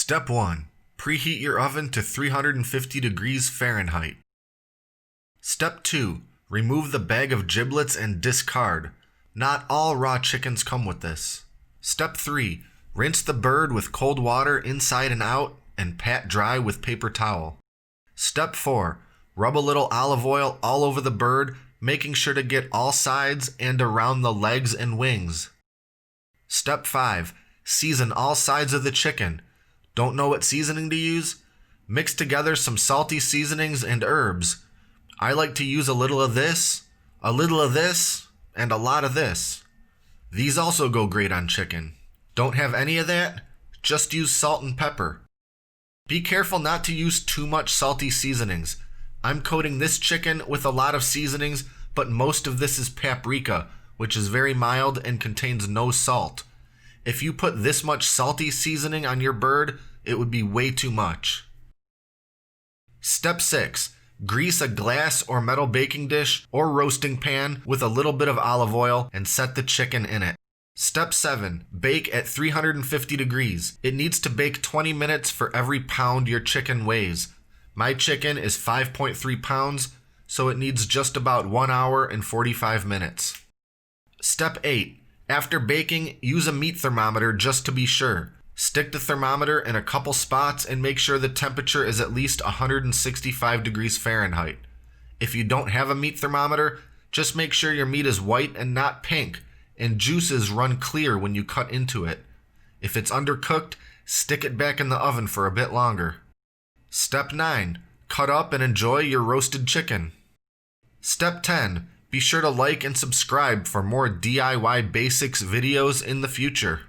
Step 1. Preheat your oven to 350 degrees Fahrenheit. Step 2. Remove the bag of giblets and discard. Not all raw chickens come with this. Step 3. Rinse the bird with cold water inside and out and pat dry with paper towel. Step 4. Rub a little olive oil all over the bird, making sure to get all sides and around the legs and wings. Step 5. Season all sides of the chicken. Don't know what seasoning to use? Mix together some salty seasonings and herbs. I like to use a little of this, a little of this, and a lot of this. These also go great on chicken. Don't have any of that? Just use salt and pepper. Be careful not to use too much salty seasonings. I'm coating this chicken with a lot of seasonings, but most of this is paprika, which is very mild and contains no salt. If you put this much salty seasoning on your bird, it would be way too much. Step 6. Grease a glass or metal baking dish or roasting pan with a little bit of olive oil and set the chicken in it. Step 7. Bake at 350 degrees. It needs to bake 20 minutes for every pound your chicken weighs. My chicken is 5.3 pounds, so it needs just about 1 hour and 45 minutes. Step 8. After baking, use a meat thermometer just to be sure. Stick the thermometer in a couple spots and make sure the temperature is at least 165 degrees Fahrenheit. If you don't have a meat thermometer, just make sure your meat is white and not pink, and juices run clear when you cut into it. If it's undercooked, stick it back in the oven for a bit longer. Step 9. Cut up and enjoy your roasted chicken. Step 10. Be sure to like and subscribe for more DIY basics videos in the future.